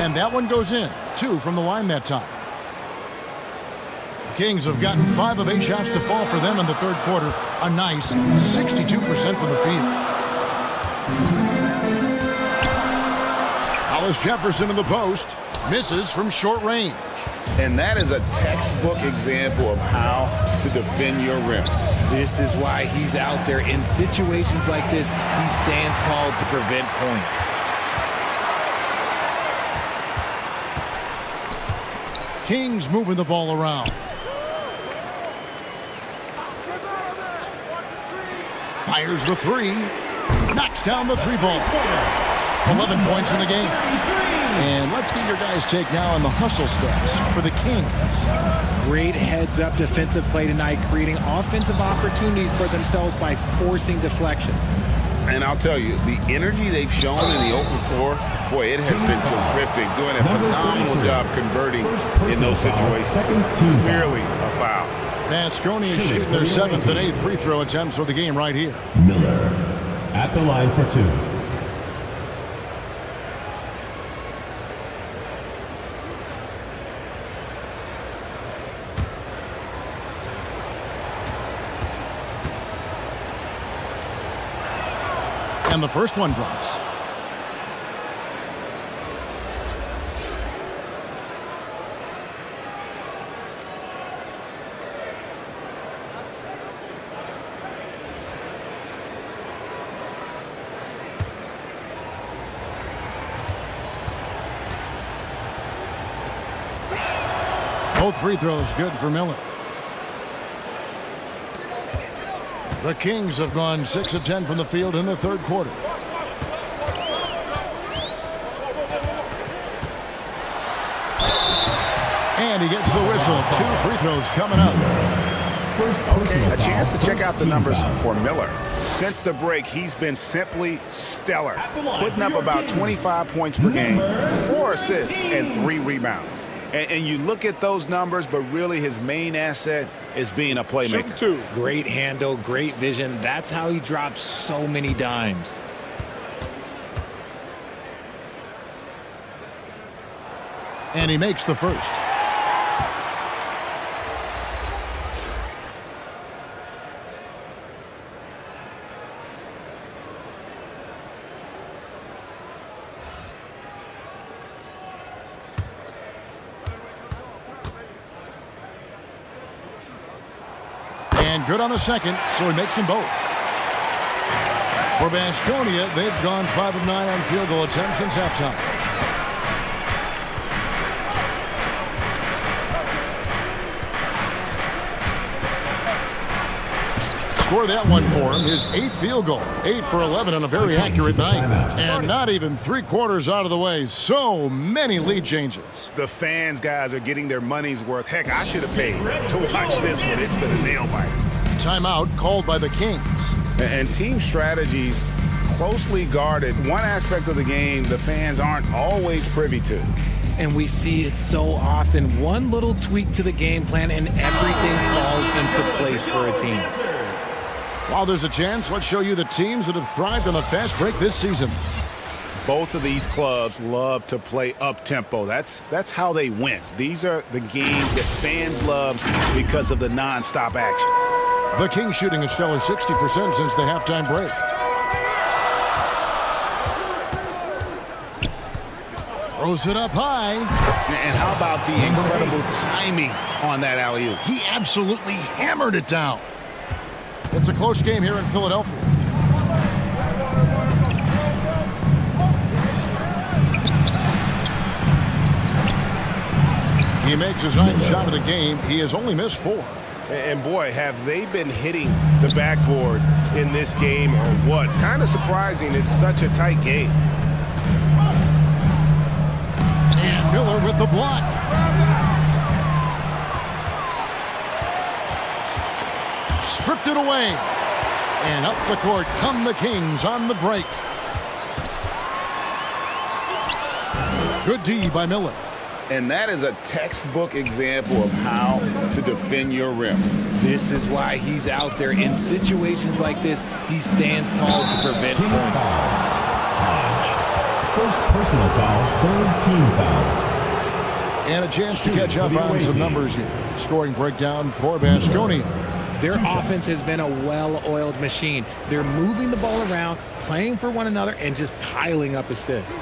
And that one goes in. 2 from the line that time. Kings have gotten 5 of 8 shots to fall for them in the third quarter. A nice 62% from the field. Hollis Jefferson in the post. Misses from short range. And that is a textbook example of how to defend your rim. This is why he's out there. In situations like this, he stands tall to prevent points. Kings moving the ball around. Fires the 3. Knocks down the 3-ball. 11 points in the game. And let's get your guys' take now on the hustle stats for the Kings. Great heads-up defensive play tonight, creating offensive opportunities for themselves by forcing deflections. And I'll tell you, the energy they've shown in the open floor, boy, it has been terrific. Doing a phenomenal job converting in those situations. Clearly a foul. Vasconi is shooting their 7th and 8th free throw attempts for the game right here. Miller at the line for 2. And the first one drops. Both free throws good for Miller. The Kings have gone 6 of 10 from the field in the third quarter. And he gets the whistle. 2 free throws coming up. A chance to check out the numbers for Miller. Since the break, he's been simply stellar, putting up about 25 points per game, 4 assists, and 3 rebounds. And you look at those numbers, but really his main asset is being a playmaker. Great handle, great vision. That's how he drops so many dimes. And he makes the first. And good on the second, so he makes them both. For Baskonia, they've gone 5 of 9 on field goal attempts since halftime. Score that one for him, his 8th field goal. 8 for 11 on a very accurate night. And not even 3 quarters out of the way. So many lead changes. The fans, guys, are getting their money's worth. Heck, I should have paid to watch this one. It's been a nail biter. Timeout called by the Kings. And team strategies closely guarded. One aspect of the game the fans aren't always privy to. And we see it so often. One little tweak to the game plan and everything falls into place for a team. While there's a chance, let's show you the teams that have thrived on the fast break this season. Both of these clubs love to play up-tempo. That's how they win. These are the games that fans love because of the non-stop action. The Kings shooting a stellar 60% since the halftime break. Throws it up high. And how about the incredible timing on that alley-oop? He absolutely hammered it down. It's a close game here in Philadelphia. He makes his 9th shot of the game. He has only missed 4. And boy, have they been hitting the backboard in this game or what? Kind of surprising. It's such a tight game. And Miller with the block. Stripped it away. And up the court come the Kings on the break. Good D by Miller. And that is a textbook example of how to defend your rim. This is why he's out there. In situations like this, he stands tall to prevent points. First personal foul, third team foul. And a chance to catch up on some numbers here. Scoring breakdown for Baskonia. Their offense has been a well-oiled machine. They're moving the ball around, playing for one another, and just piling up assists.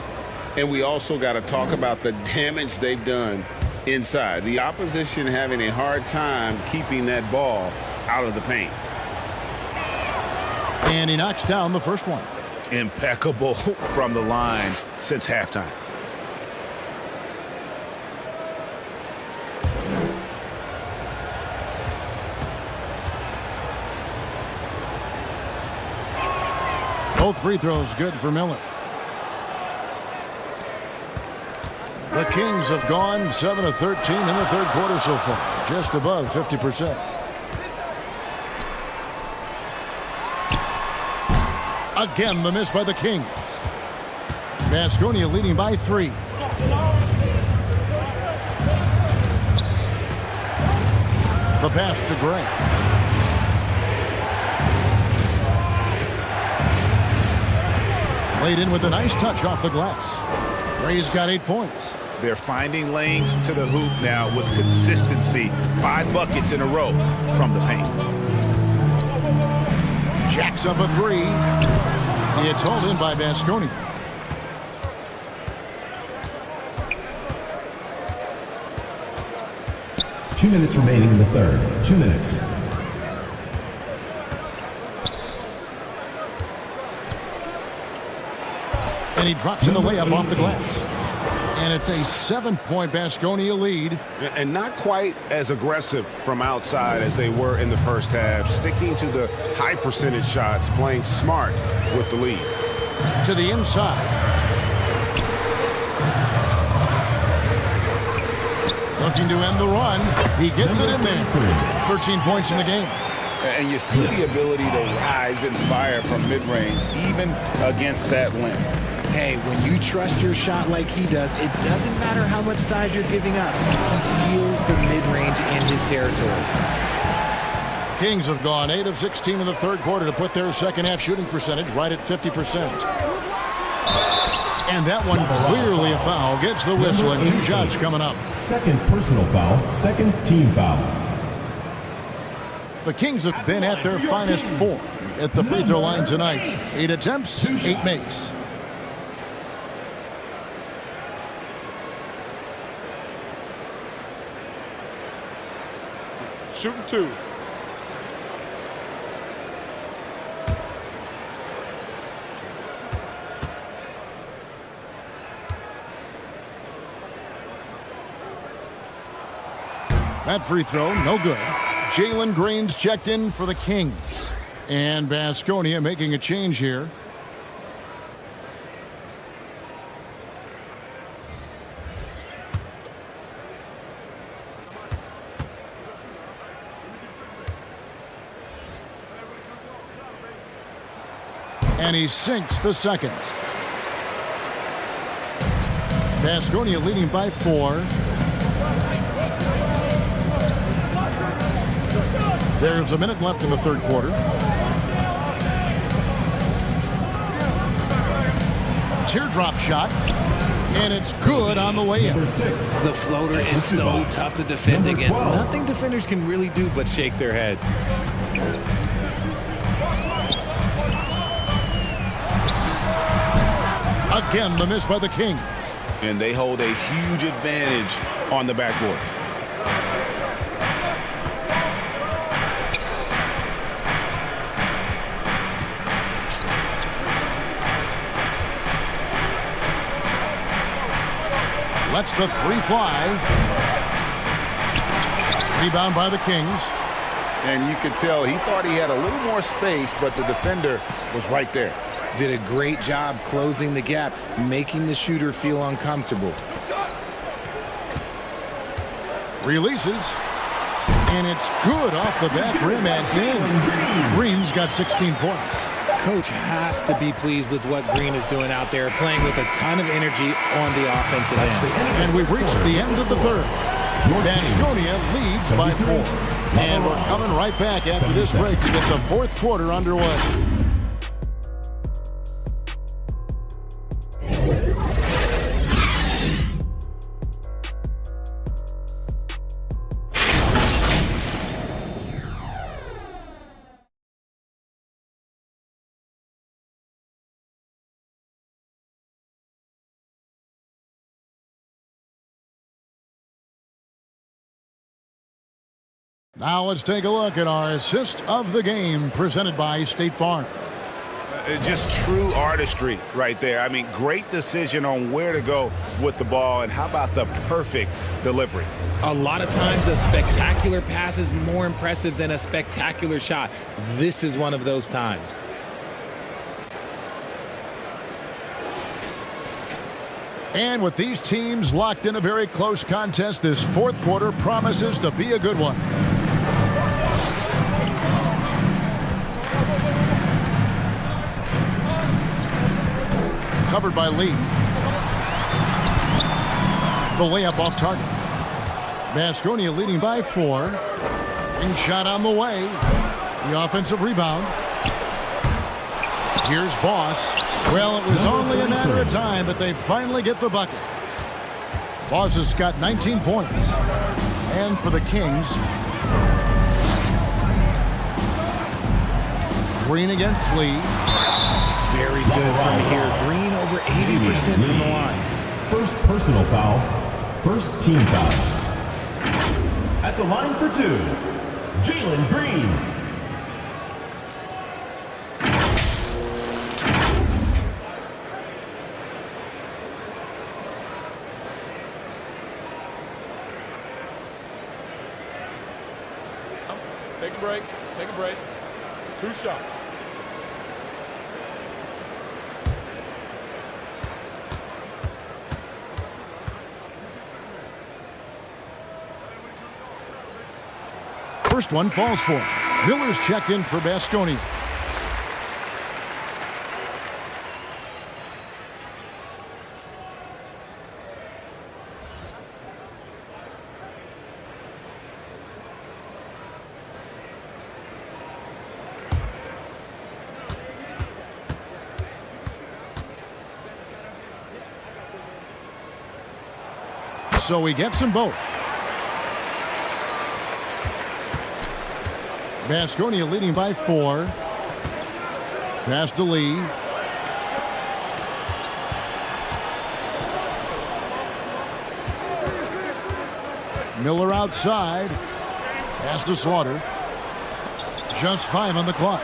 And we also got to talk about the damage they've done inside. The opposition having a hard time keeping that ball out of the paint. And he knocks down the first one. Impeccable from the line since halftime. Both free throws good for Miller. The Kings have gone 7 of 13 in the third quarter so far, just above 50%. Again, the miss by the Kings. Baskonia leading by 3. The pass to Gray. Laid in with a nice touch off the glass. Gray's got 8 points. They're finding lanes to the hoop now with consistency. 5 buckets in a row from the paint. Jacks up a 3. It's hauled in by Baskonia. Two minutes remaining in the third. 2 minutes. And he drops in the layup off the glass. And it's a 7-point Baskonia lead. And not quite as aggressive from outside as they were in the first half. Sticking to the high percentage shots, playing smart with the lead. To the inside. Looking to end the run. He gets it in there. 13 points in the game. And you see the ability to rise and fire from mid-range, even against that length. Hey, when you trust your shot like he does, it doesn't matter how much size you're giving up. He feels the mid-range in his territory. Kings have gone 8 of 16 in the third quarter to put their second half shooting percentage right at 50%. And that one clearly a foul. Gets the whistle and 2 shots coming up. Second personal foul, second team foul. The Kings have been at their finest form at the free throw line tonight. 8 attempts, 8 makes. Shooting 2. That free throw, no good. Jalen Green's checked in for the Kings. And Baskonia making a change here. And he sinks the second. Baskonia leading by 4. There's a minute left in the third quarter. Teardrop shot. And it's good on the way in. The floater is so tough to defend against. Nothing defenders can really do but shake their heads. Again, the miss by the Kings. And they hold a huge advantage on the backboard. Lets the 3 fly. Rebound by the Kings. And you could tell he thought he had a little more space, but the defender was right there. Did a great job closing the gap, making the shooter feel uncomfortable. Releases. And it's good off the back rim and in. Green's got 16 points. Coach has to be pleased with what Green is doing out there, playing with a ton of energy on the offensive end. And we've reached the end of the third. Baskonia leads by 4. And we're coming right back after this break to get the fourth quarter underway. Now let's take a look at our assist of the game presented by State Farm. Just true artistry right there. I mean, great decision on where to go with the ball, and how about the perfect delivery? A lot of times a spectacular pass is more impressive than a spectacular shot. This is one of those times. And with these teams locked in a very close contest, this fourth quarter promises to be a good one. Covered by Lee. The layup off target. Baskonia leading by 4. Ring shot on the way. The offensive rebound. Here's Boss. Well, it was only a matter of time, but they finally get the bucket. Boss has got 19 points. And for the Kings, Green against Lee. Very good from here. Green over 80% from the line. First personal foul. First team foul. At the line for 2, Jalen Green. Take a break. Take a break. 2 shots. First one falls for him. Miller's checked in for Baskonia. So he gets them both. Baskonia leading by 4. Pass to Lee. Miller outside. Pass to Slaughter. Just 5 on the clock.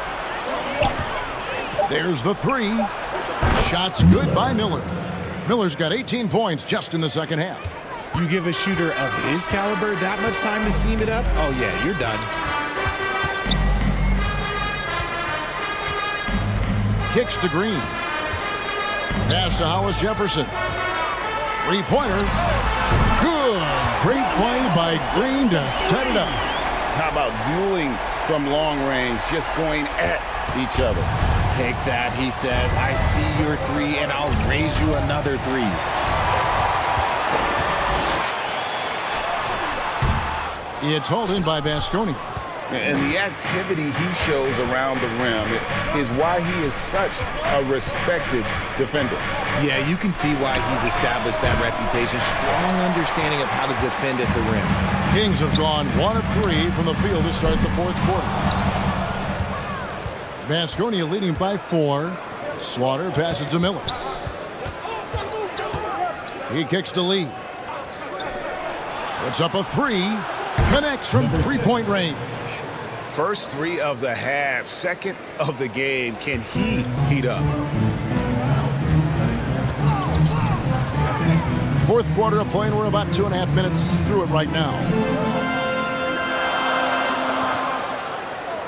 There's the 3. Shots good by Miller. Miller's got 18 points just in the second half. You give a shooter of his caliber that much time to seam it up? Oh, yeah, you're done. Kicks to Green. Pass to Hollis Jefferson. 3-pointer. Good. Great play by Green to set it up. How about dueling from long range, just going at each other? Take that, he says. I see your three, and I'll raise you another three. It's hauled in by Vasconia. And the activity he shows around the rim is why he is such a respected defender. Yeah, you can see why he's established that reputation. Strong understanding of how to defend at the rim. Kings have gone 1 of 3 from the field to start the fourth quarter. Vasconia leading by 4. Slaughter passes to Miller. He kicks to Lee. Puts up a 3. Connects from three-point range. First 3 of the half, second of the game. Can he heat up? Fourth quarter of play, and we're about 2.5 minutes through it right now.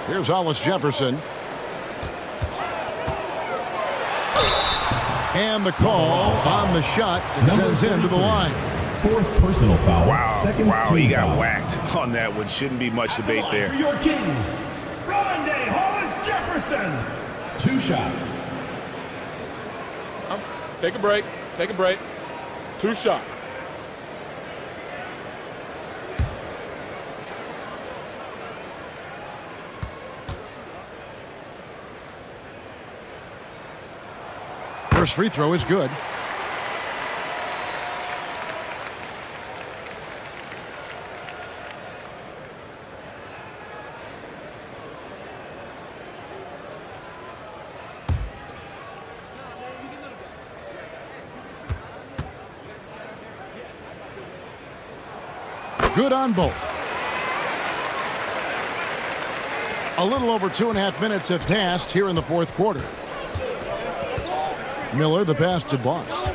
Here's Hollis Jefferson. And the call on the shot that sends him to the line. Fourth personal foul. Wow, he got whacked on that one. Shouldn't be much debate there. For your Kings, Hollis Jefferson. 2 shots. Take a break. Take a break. 2 shots. First free throw is good. Good on both. A little over 2.5 minutes have passed here in the fourth quarter. Miller, the pass to Boss.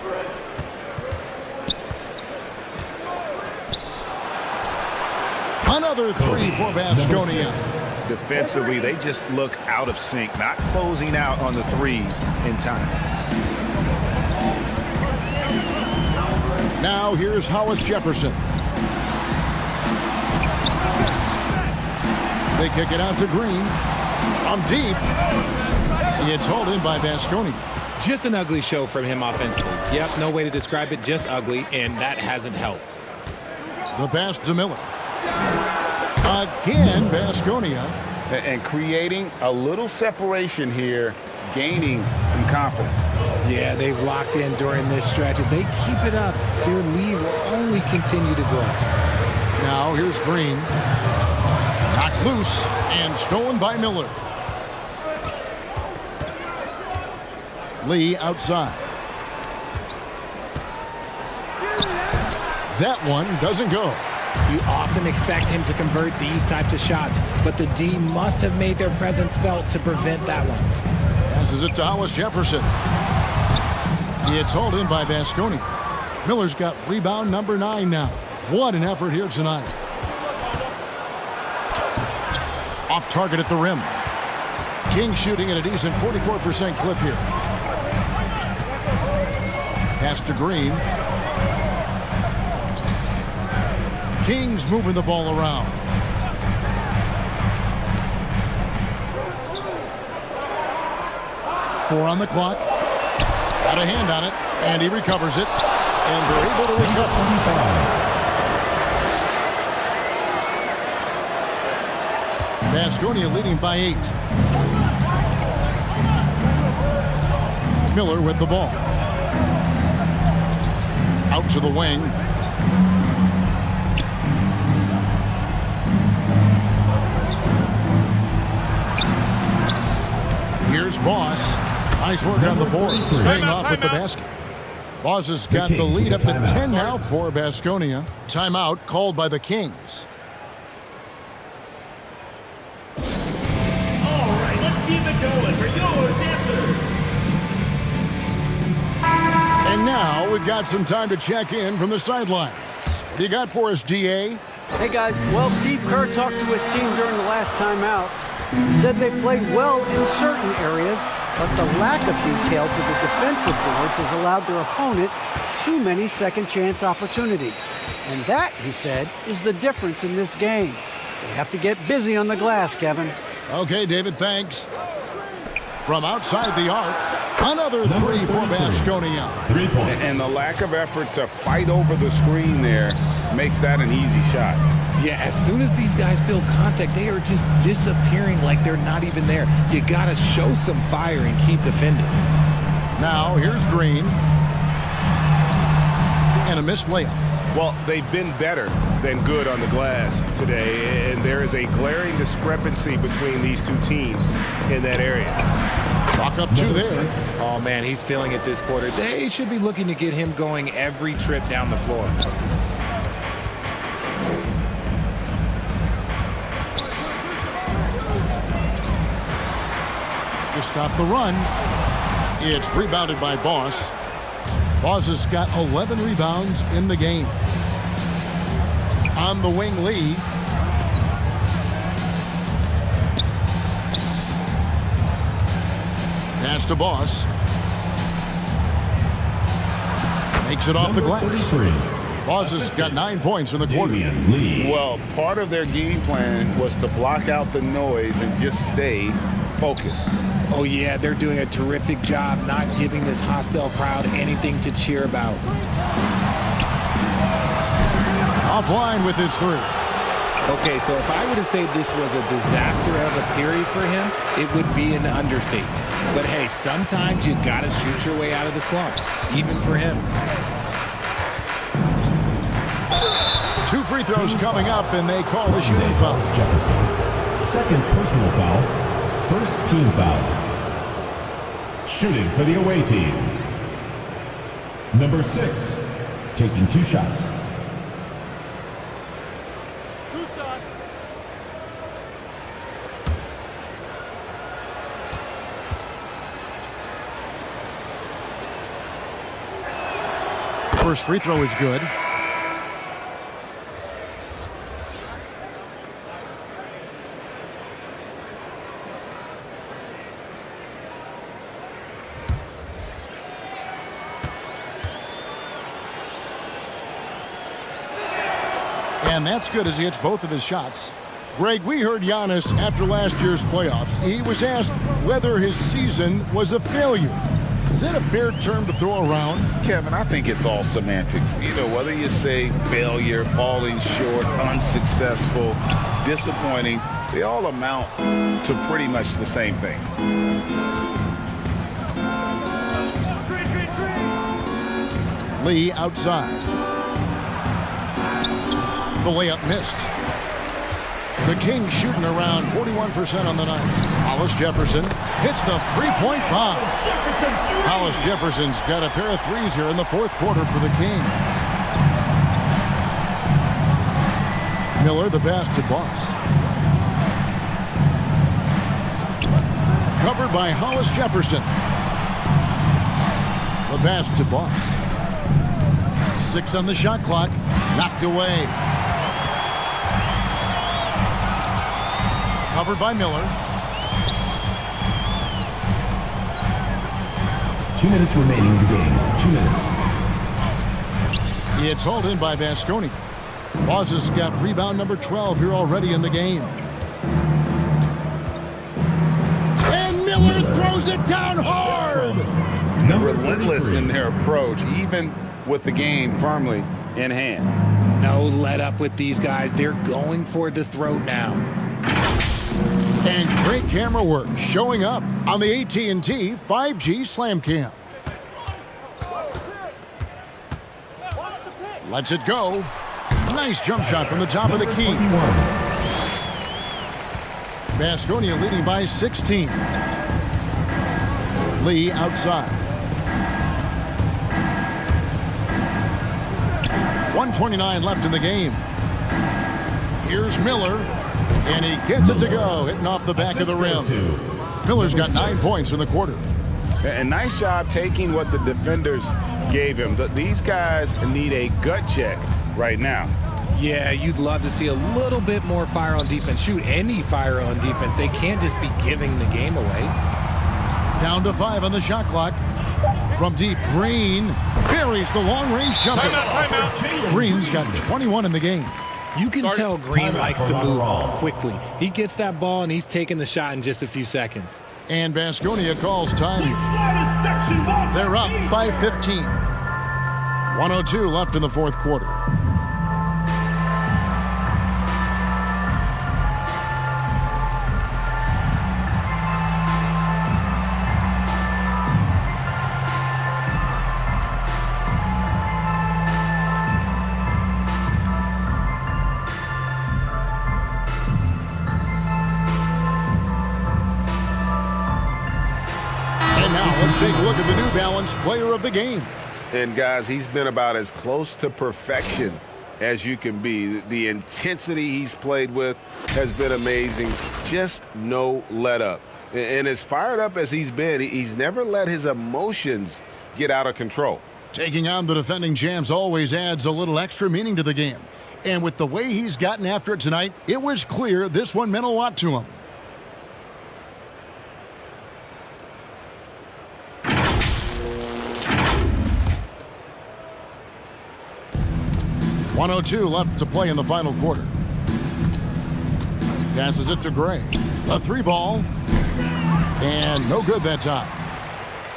Another 3 for Vasconia. Defensively, they just look out of sync, not closing out on the threes in time. Now here's Hollis Jefferson. They kick it out to Green. From deep. It's hauled in by Vasconia. Just an ugly show from him offensively. Yep, no way to describe it, just ugly, and that hasn't helped. The pass to Miller. Again, Vasconia. And creating a little separation here, gaining some confidence. Yeah, they've locked in during this stretch. If they keep it up, their lead will only continue to grow. Now here's Green. Knocked loose and stolen by Miller. Lee outside. That one doesn't go. You often expect him to convert these types of shots, but the D must have made their presence felt to prevent that one. Passes it to Hollis Jefferson. It's hauled in by Vasconia. Miller's got rebound number 9 now. What an effort here tonight. Off target at the rim. King shooting at a decent 44% clip here. Pass to Green. Kings moving the ball around. Four on the clock. Got a hand on it, and he recovers it. And they're able to recover. Vasconia leading by 8. Miller with the ball. Out to the wing. Here's Boss. Nice work on the board. Paying off with the basket. Boss has got the lead up to 10 now for Vasconia. Timeout called by the Kings. All right, let's keep it going for your dancers. And now we've got some time to check in from the sidelines. You got for us, DA? Hey guys, well, Steve Kerr talked to his team during the last timeout. He said they played well in certain areas, but the lack of detail to the defensive boards has allowed their opponent too many second chance opportunities. And that, he said, is the difference in this game. They have to get busy on the glass, Kevin. Okay, David, thanks. From outside the arc, another three for Baskonia. 3 points. And the lack of effort to fight over the screen there makes that an easy shot. Yeah, as soon as these guys feel contact, they are just disappearing like they're not even there. You got to show some fire and keep defending. Now, here's Green. And a missed layup. Well, they've been better than good on the glass today, and there is a glaring discrepancy between these two teams in that area. Chalk up two there. Oh, man, he's feeling it this quarter. They should be looking to get him going every trip down the floor. To stop the run. It's rebounded by Boss. Boss has got 11 rebounds in the game. On the wing, Lee. Pass to Boss. Makes it off the glass. 33. Boss has got 9 points in the quarter. Lee. Well, part of their game plan was to block out the noise and just stay focused. Oh, yeah, they're doing a terrific job not giving this hostile crowd anything to cheer about. Offline with his three. Okay, so if I were to say this was a disaster of a period for him, it would be an understatement. But hey, sometimes you got to shoot your way out of the slump, even for him. 2 free throws coming up, and they call the shooting foul. Jefferson. Second personal foul. First team foul. Shooting for the away team. Number 6. Taking 2 shots. First free throw is good. And that's good as he hits both of his shots. Greg, we heard Giannis after last year's playoffs. He was asked whether his season was a failure. Is that a fair term to throw around? Kevin, I think it's all semantics. You know, whether you say failure, falling short, unsuccessful, disappointing, they all amount to pretty much the same thing. Lee outside. The layup missed. The Kings shooting around 41% on the night. Hollis Jefferson hits the three-point bomb. Hollis Jefferson's got a pair of threes here in the fourth quarter for the Kings. Miller, the pass to Boss. Covered by Hollis Jefferson. The pass to Boss. 6 on the shot clock. Knocked away. Covered by Miller. 2 minutes remaining in the game. 2 minutes. It's hauled in by Baskonia. Boss has got rebound number 12 here already in the game. And Miller throws it down hard. Relentless in their approach, even with the game firmly in hand. No let up with these guys. They're going for the throat now. And great camera work showing up on the AT&T 5G Slam Cam. Lets it go. Nice jump shot from the top of the key. Baskonia leading by 16. Lee outside. 1:29 left in the game. Here's Miller. And he gets it to go, hitting off the back of the rim. Miller's got 9 points in the quarter. And nice job taking what the defenders gave him. These guys need a gut check right now. Yeah, you'd love to see a little bit more fire on defense. Shoot, any fire on defense. They can't just be giving the game away. Down to 5 on the shot clock. From deep, Green buries the long-range jumper. Timeout. Green's got 21 in the game. You can tell Green Timeout likes for to move Lateral. quickly. He gets that ball, and he's taking the shot in just a few seconds. And Baskonia calls time. They're up by 15. 1:02 left in the fourth quarter. Let's take a look at the New Balance player of the game. And guys, he's been about as close to perfection as you can be. The intensity he's played with has been amazing. Just no let up. And as fired up as he's been, he's never let his emotions get out of control. Taking on the defending champs always adds a little extra meaning to the game. And with the way he's gotten after it tonight, it was clear this one meant a lot to him. .102 left to play in the final quarter. Passes it to Gray. A three ball. And no good that time.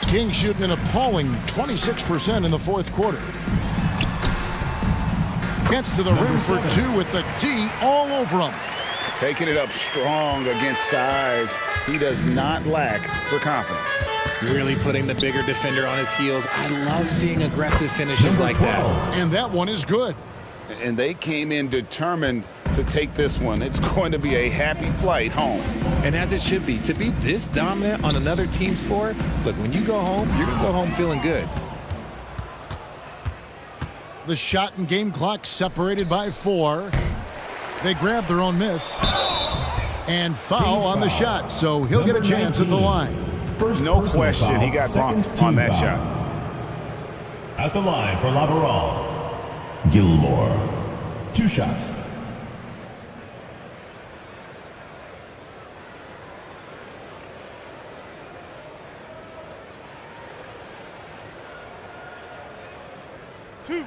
Kings shooting an appalling 26% in the fourth quarter. Gets to the rim for two with the D all over him. Taking it up strong against size. He does not lack for confidence. Really putting the bigger defender on his heels. I love seeing aggressive finishes like that. And that one is good. And they came in determined to take this one. It's going to be a happy flight home. And as it should be. To be this dominant on another team's floor, look, when you go home, you're going to go home feeling good. The shot and game clock separated by 4. They grab their own miss. And foul on the shot, so he'll get a chance at the line. No question he got bumped on that shot. At the line for Lateral, Gilmore. 2 shots. Two.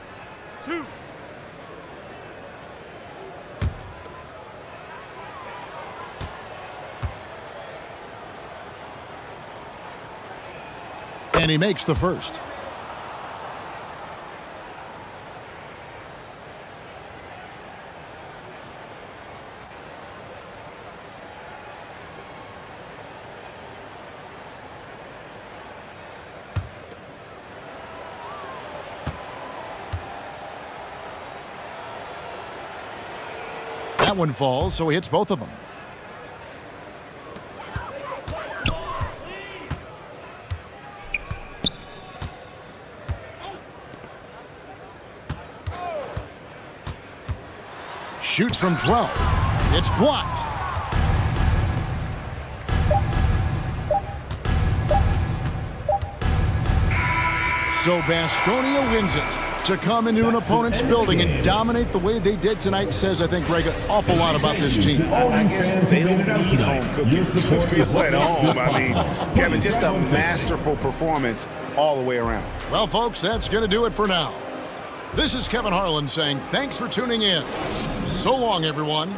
And he makes the first. That one falls, so he hits both of them. Shoots from 12. It's blocked. So Baskonia wins it. To come into an opponent's building and dominate the way they did tonight says, I think, Greg, an awful lot about this team. I guess they don't need home cooking to feel at home. I mean, Kevin, just a masterful performance all the way around. Well, folks, that's going to do it for now. This is Kevin Harlan saying thanks for tuning in. So long, everyone.